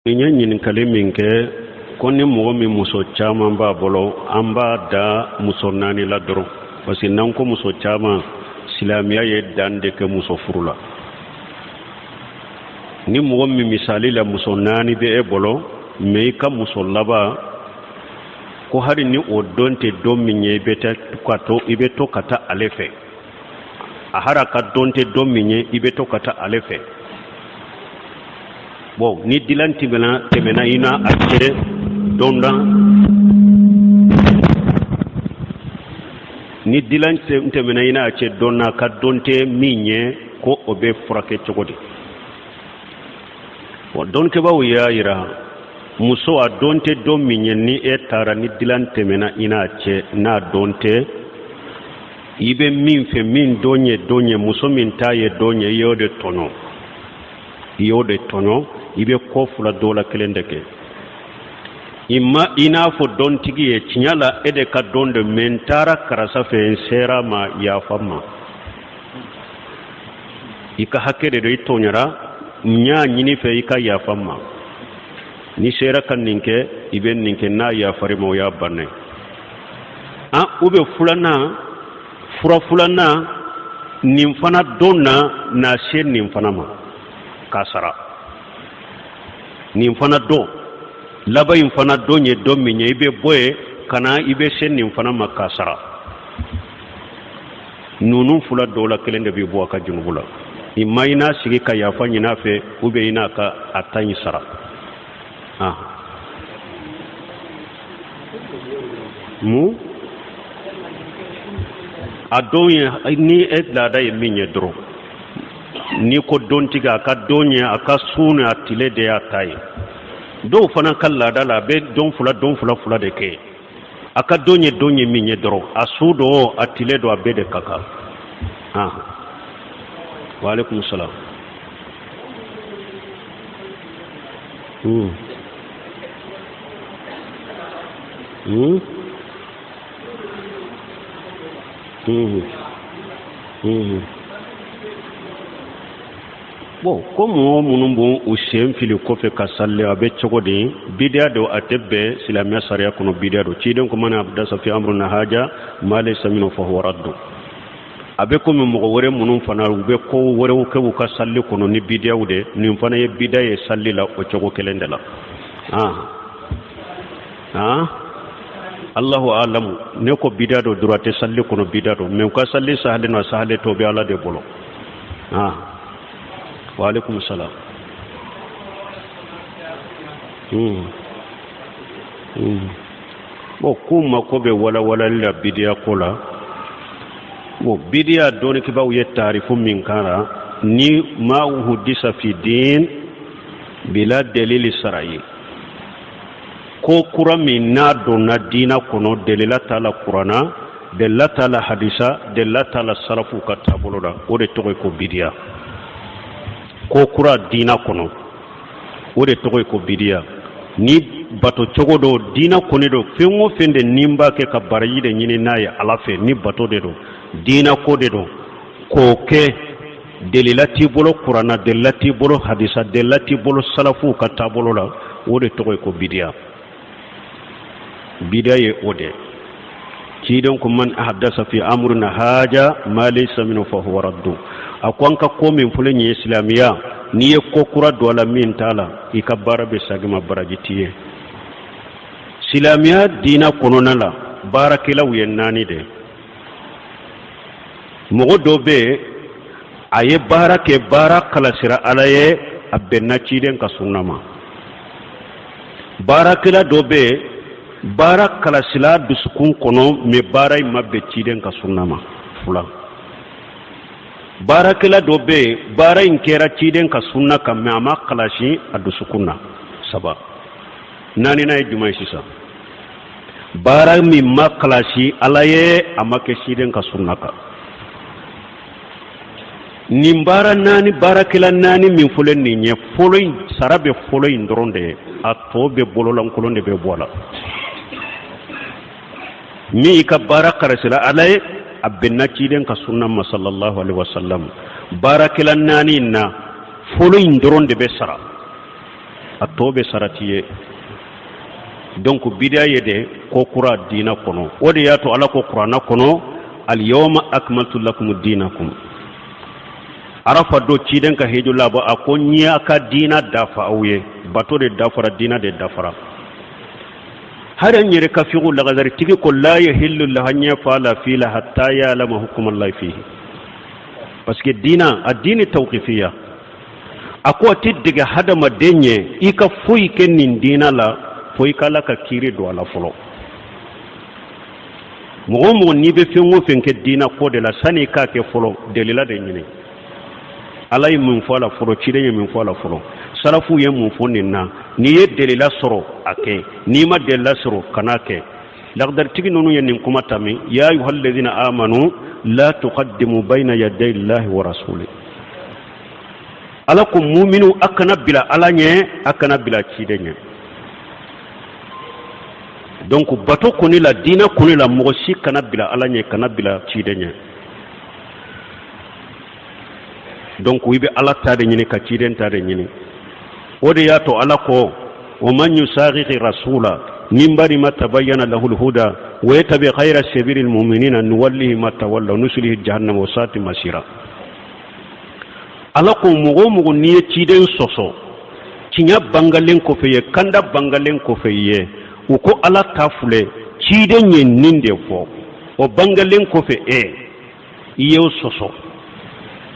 Ɲɛ ɲininkali min kɛ ko ni mɔgɔ min muso caman b'a bolo an b'a da muso naani la dɔrɔn parce que n'an ko muso caman silamɛya ye dan de kɛ muso furu la. Ni mɔgɔ min misali la muso naani bɛ e bolo mais i ka muso laban ko hali ni o don tɛ don min ye i bɛ to ka taa ale fɛ a hara ka don tɛ don min ye i bɛ to ka taa ale fɛ. Bon, ni dilan tɛmɛna i na a cɛ donda ni dilan tɛmɛna i na a cɛ donna ka don tɛ min ye ko o bɛ furakɛ cogo di. Bon, dɔnkɛbaaw y'a yira muso a don tɛ don min ye ni e taara ni dilan tɛmɛna i na a cɛ n'a don tɛ i bɛ min fɛ min don ye muso min t'a ye don ye i y'o de tɔɲɔ i bɛ kɔ fila dɔw la kelen de kɛ i n'a fɔ dɔntigi ye tiɲɛ la e de ka don de mɛ n taara karisa fɛ n sera ma yafa ma i ka hakɛ de do i tɔɲɔra n y'a ɲini fɛ i ka yafa ma ni sera ka nin kɛ i bɛ nin kɛ n'a yafari ma o y'a bannen u bɛ fura filanan nin fana don na se nin fana ma k'a sara nin fana don laban in fana don ye don min ye i bɛ bɔ ye ka na i bɛ se nin fana ma k'a sara ninnu fila dɔw la kelen de bɛ bɔ a ka junubu la i ma i n'a sigi ka yafa ɲin'a fɛ ou bien i n'a ka a ta in sara a don ye ni e laada ye min ye dɔrɔn ni ko dontigi a ka don ye a ka sun a tile de y'a ta ye dɔw fana ka laada la a bɛ don fila de kɛ a ka don ye min ye dɔrɔn a su do a tile do a bɛɛ de ka kan wa alaikum salam Bon, comme minnu b'u u sen fili kɔfɛ ka sali a bɛ cogo di bidiya do a tɛ bɛn silamɛya sariya kɔnɔ bidiya do ciden ko mana abdasa fi amruna haja ma laysa minhu fa huwa radd a bɛ komi mɔgɔ wɛrɛ minnu fana u bɛ ko wɛrɛw kɛ u ka sali kɔnɔ ni bidiyaw de nin fana ye bidiya ye sali la o cogo kelen de la Allahu a'lamu ne ko bidiya do dɔrɔn a tɛ sali kɔnɔ bidiya do mais u ka sali sahalen na sahale to bɛ Ala de bolo wa alaikum salam bon ko mako bɛ walawalali la bidiya ko la bon bidiya dɔnnikibaw ye taarifu min kara ni ma hudisa fi din bila dalili sarayi ko kura min n'a donna diina kɔnɔ delila t'a la kurana delila t'a la hadisa delila t'a la salafu ka taabolo la o de tɔgɔ ye ko bidiya ko kura diina kɔnɔ o de tɔgɔ ye ko bidiya ni bato cogo do diina kɔni do fɛn o fɛn de ni b'a kɛ ka baraji de ɲini n'a ye Ala fɛ ni bato de do diina ko de do k'o kɛ delila t'i bolo kurana delila t'i bolo hadisa delila t'i bolo salafu ka taabolo la o de tɔgɔ ye ko bidiya bidiya ye o de ciden ko man ahdasa fi amrina haja ma laysa minhu fa huwa radd a ko an ka ko min fɔlɔ nin ye silamɛya n'i ye ko kura don a la min t'a la i ka baara bɛ sagima baraji t'i ye silamɛya diina kɔnɔna la baarakɛlaw ye naani de mɔgɔ dɔ bɛ yen a ye baara kɛ baara kalasira Ala ye a bɛnna ciden ka sunna ma baarakɛla dɔ bɛ yen baara kalasila dusukun kɔnɔ mais baara in ma bɛn ciden ka sunna ma fula baarakɛla dɔ bɛ yen baara in kɛra ciden ka sunna kan mais a ma kalasi a dusukun na saba naaninan ye jumɛn ye sisan baara min ma kalasi Ala ye a ma kɛ ciden ka sunna kan nin baara naani baarakɛla naani min fɔlɔ nin ye fɔlɔ in sara bɛ fɔlɔ in dɔrɔn de ye a tɔ bɛ bololankolon de bɛ bɔ a la min i ka baara kalasira Ala ye a bɛnna ciden ka sunna ma sallallahu alaihi wasallam baarakɛla naani na fɔlɔ in dɔrɔn de bɛ sara a tobe saratiye donc bidia yede ko kura dina kono wodi yato ala ko qur'ana kono al yawma akmaltu lakum dinakum arafa do ciden ka hejo labo akonya ka dina dafa awye bato de dafara dina de dafara har an yere kafiru la gazar tigi ko la yahillu lahanya fala fila hatta ya lama hukum allah fihi parce que dina adini tawqifiyya ako tiddiga hadama denye ika fuyi kenin dina la foyi kala ka kiri do ala folo mo ni be fengo fenke dina ko de la sani ka ke folo delila de nyine alay mun fola folo cire mun fola folo salafu ye mun foninna ni ye delila soro ake ni ma delila soro kanake laqdar tigi nonu yen kuma tami ya ayyuhalladhina amanu la tuqaddimu bayna yaday llahi wa rasulihi alakum mu'minu akana bila alanye akana bila cidenye donc bato koni la dina koni la mosi kana bila alanye kana bila cidenye donc wibe ala tade nyini ka ciden tade nyini wode yato ala ko o man yusaghi rasula min bari ma tabayyana lahu alhuda wa yatabi ghayra sabilil mu'minina nuwallihi ma tawalla nuslihi jahannam wa sa'at masira ala ko mugo ni ciden soso cinya bangalen ko feye kanda bangalen ko feye uko ala tafule ciden yen ninde fo o bangalen ko fe yew soso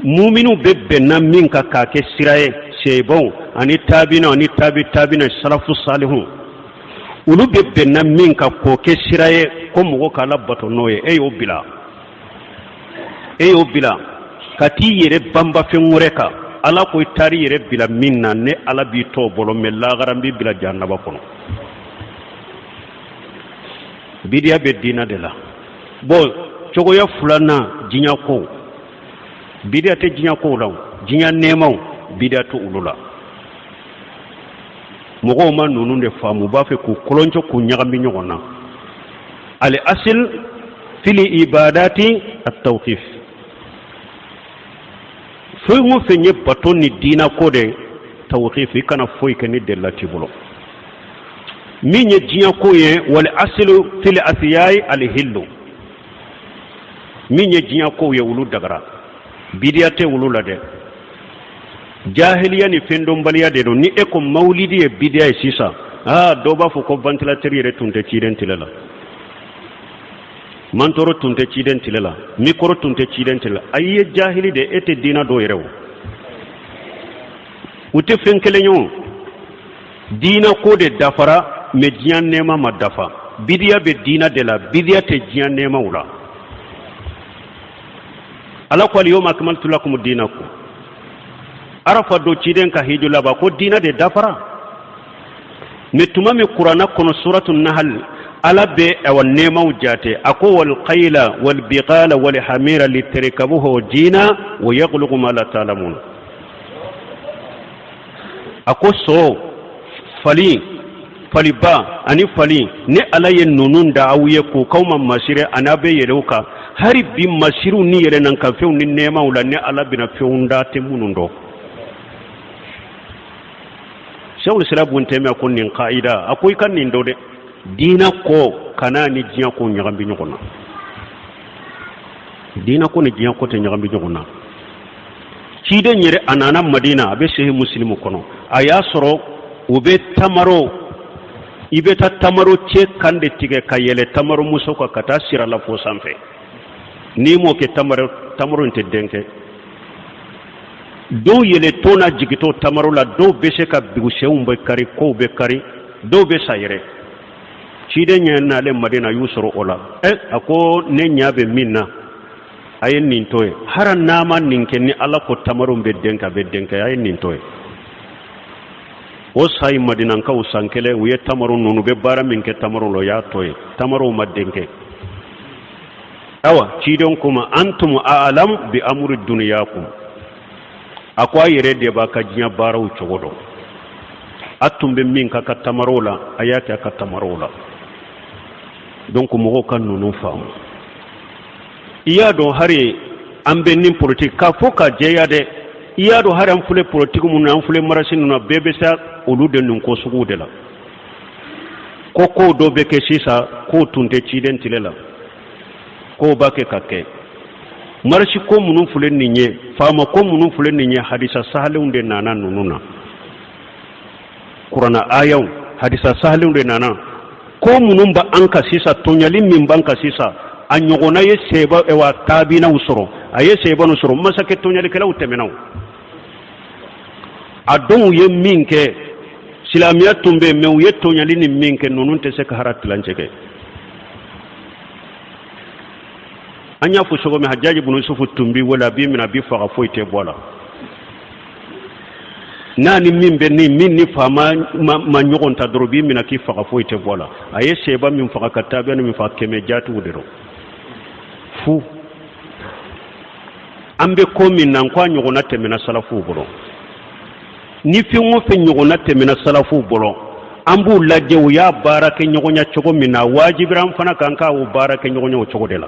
muminu bebbe na min ka ke siraye sebon ani tabina salafu salihun ulu bebbe na min ka ko ke siraye ko mugo kala bato noye yo bila kati yere bamba fengureka ala ko tari yere bila minna ne ala bi to bolo me la garambi bila jannaba kono bidia be dina de la bo chogo ya fulana jinya ko bidia te jinya ko law jinya nemaw bidia to ulula mogo man nunu de famu ba fe ko kolonjo ko nyagambi nyogona al asl fili ibadati at-tawqif foy mo fenye baton ni dina ko de tawqif kana foy ke ni de lati bolo minye jinya ko ye wal aslu fil asiyai al hillu minye jinya ko ye wulu dagara bidiyate wulu la de jahiliya ni fendom baliya de do ni e ko maulidi e bidiya e sisa do ba fo ko ventilateur yere tunte ciden tilela mantoro tunte ciden tilela micro tunte ciden tilela ayye jahili de ete dina do yerew ute fenkele nyon dina ko de dafara me jiyan nema ma dafa bidiya be dina de la bidiya te jiyan nema wula ala ko al-yawma akmaltu lakum dinakum arafa do ciden ka hijula ba ko dina de dafara me tuma me qur'ana kono suratul nahl ala be aw nema wujate ako wal qayla wal biqala wal hamira litarkabuhu dina wa yaghluqu ma la ta'lamun ako so fali ba ani fali ne alayen nunun da awuye ko kauma masire anabe yereuka hari bi masiru ni yere nan ka few ni nema wala ne ala bina fewunda te munundo shawul silabun teme ko nin qaida akoy kan nin dode dina ko kana ni jiya ko nyagambi nyokona dina ko ni jiya ko te nyagambi nyokona ci de nyere anana madina abe shehe muslimu kono aya soro ube tamaro ibeta tamaro ce kande tige kayele tamaro muso ko kata sira la fo sanfe ni mo ke tamaro inte denke do yele tona jigito tamaro la do bese ka bigu seumbe kari ko be kari do be sayre cide nyana le madina yusro ola ako ne nyabe minna ayen nin toy haran nama ninke ni ala ko tamaro be denka ayen nin toy o say madina ka usankele wiye tamaro nunu be bara minke tamaro lo ya toy tamaro madenke awa cidon kuma antum a'lam bi amri dunyakum akwa yere de ba ka jinya baraw cogodo atum be min ka tamaro la ayake ka tamaro la donc mo ko nunu fam iya do hari ambe nin politique ka foka jeya de iya do haram fule politique mun an fule marasin na bebe sa olu de nun ko sugu de la ko do be ke sisa ko tunte ciden tilela ko ba ke kake marshi ko munun fule ninye fama ko munun fule ninye hadisa sahalun de nana nununa qur'ana ayaw hadisa sahalun de nana ko munun ba an ka sisa tonyali min ban ka sisa an yogona ye seba e wa tabina usoro aye seba no soro masake tonyali kala utemenaw adon ye minke silamiya tumbe me ye tonyali ni minke nunun te se ka harat lanceke anya fu sogo me hajjaji bunu sufu tumbi wala bi mina bi fa foite bola nani mimbe ni fama ma nyogon ta drobi mina ki fa foite bola aye seba min fa katabe no mi fa keme jatu wudero fu ambe komi nan kwa nyogona temena salafu bolo ni fi ngo fe nyogona temena salafu bolo ambu lajje ya barake nyogonya chogo mina wajibiram fana kanka u barake nyogonya chogo de la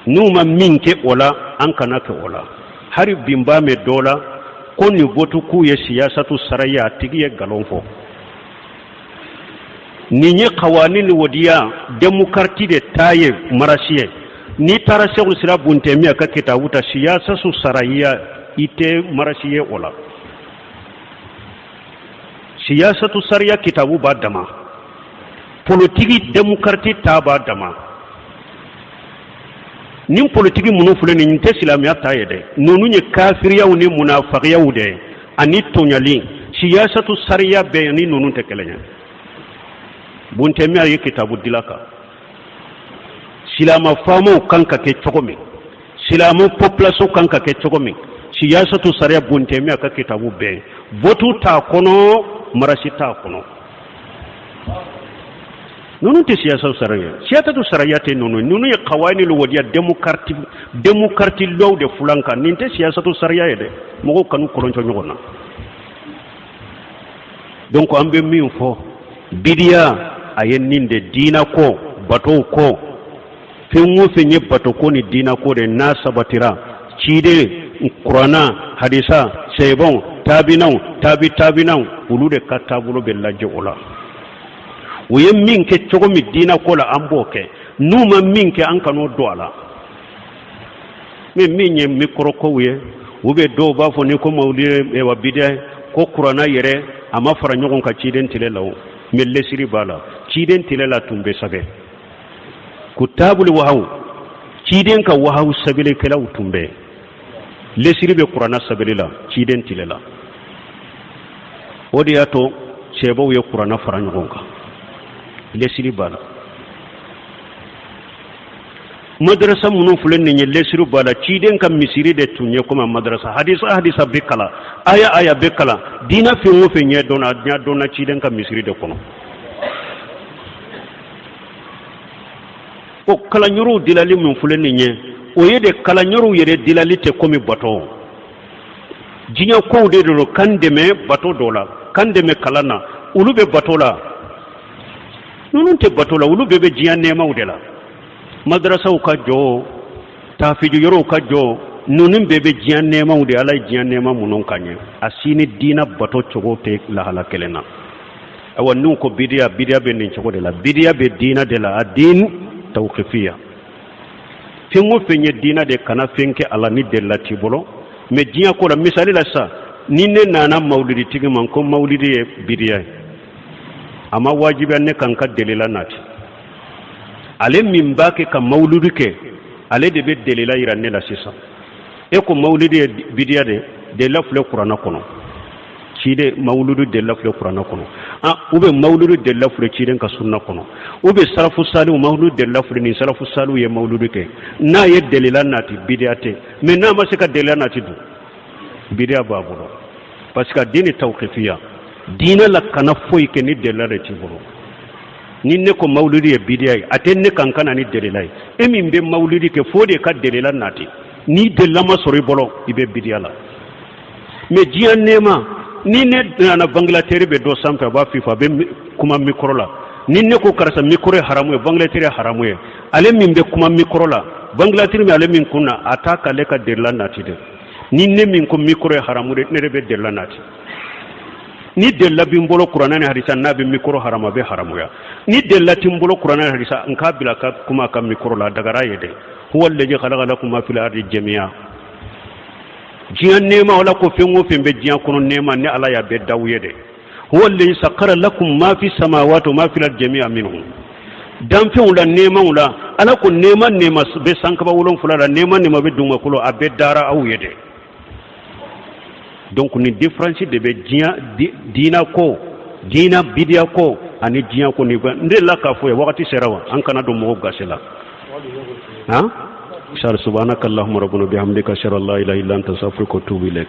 numa minke wala an kana ke wala hari bimba me dola ko ni botu ku ye siyasatu saraya tigiye galonfo ni nye qawanin wodiya demokrati de taye marasiye ni tara shekul sira bunte mi aka kitabuta siyasa su saraya ite marasiye wala siyasatu saraya kitabu ba dama politiki demokrati ta ba dama nin politiki munu fule ni te silamiya taye de nonu nye kafiriya ni munafiqiya de ani tonyali siyasatu saraya be ni nonu te kelenya bunte mi ayi kitabu dilaka silama famo kanka ke chogomi silama population kanka ke chogomi siyasatu saraya bunte mi aka kitabu be votu ta kono marasi ta kono nunu te siyasatu saraya te nunu ye qawani lo wadiya demokrati law de fulanka ninte siyasatu saraya de mogo kanu koloncho nyogona donc ambe mi fo bidiya ayen ninde dina ko bato ko fenwo fenye bato ko ni dina ko de na sabatira cide qur'ana hadisa sebon tabinaw ulu de katabulo be lajje ola woye minke chogo mi dina ko la amboke numa minke an kano doala me minye mikro ko we ube do ba fo ni ko mawlire e wa bidai ko qur'ana yere ama fara nyogon ka ciden tilelawo melle siri bala ciden tilela tumbe sabe kutabul wahaw ciden ka wahaw sabile kala tumbe le siri be qur'ana sabila ciden tilela odi ato sebo ye qur'ana faranyo gonka le siri bala madrasa munu fulen ne le siri bala ciden ka misiri de tunye kuma madrasa hadisa bekala aya bekala dina fi wo fe nye dona ciden ka misiri de kono o kala nyoro dilali mun fulen nye o yede kala nyoro yede dilali te komi bato jinya ko de do kandeme bato dola kandeme kalana ulube bato la nunun te bato la ulube be jinya nema udela madrasa u ka jo tafiju yoro ka jo nunun bebe jinya nema ude ala jinya nema munon kanye asini dina bato chogo te la hala kelena awa nun ko bidia be nin chogo de la bidia be dina de la adin tawqifiya fingo fenye dina de kana fenke ala ni de la tibolo me jinya ko la misali la sa ninne nana maulidi tigi man ko maulidi e bidia ama wajibi ne kan ka delila nati ale min bake ka mauludu ke ale de be delila iranne la sisa e ko maulidi e bidia de lafle qur'ana kono cide mauludu de lafle qur'ana kono ube mauludu de lafle cide ka sunna kono ube salafu salu mauludu de lafle ni salafu salu ye mauludu ke na ye delila nati bidia te mais na ma se ka delila nati du bidia babulo parce que dini tawqifiya dina la kana foy ke ni delila re tiburo ni ne ko maulidi e bidia atenne kankana ni delila e min be maulidi ke fode ka delila nati ni delila ma sori bolo ibe bidia la mais jian nema ni ne na Bangladesh be do sampa ba fifa be kuma mikro la ni ne ko karasa mikro haramu e Bangladesh haramu e ale min be kuma mikro la Bangladesh mi ale min kunna ataka le ka delila nati de ni ne min ko micro e haramu de ne be della nati ni della bimbolo qur'ana ne hadisa nabi micro harama be haramu ya ni della timbolo qur'ana ne hadisa an kabila ka kuma kam micro la daga rayede huwa alladhi khalaqa lakum ma fil ardi jami'a jiyan nema wala ko fengo fembe jiyan kono nema ne ala ya be dawyede huwa alladhi sakkara lakum ma fi samawati wa ma fil ardi jami'a minhu dan fe wala nema wala ala ko nema be sankaba wolon fulala nema be dunga kulo abe dara aw yede donc ni différence de be dina ko dina bidia ko ani jiyan ko ni nde la ka fo wakati serawa an kana do mo gasela ha subhanakallahumma rabbana bihamdika ashhadu an la ilaha illa anta astaghfiruka wa atubu ilaik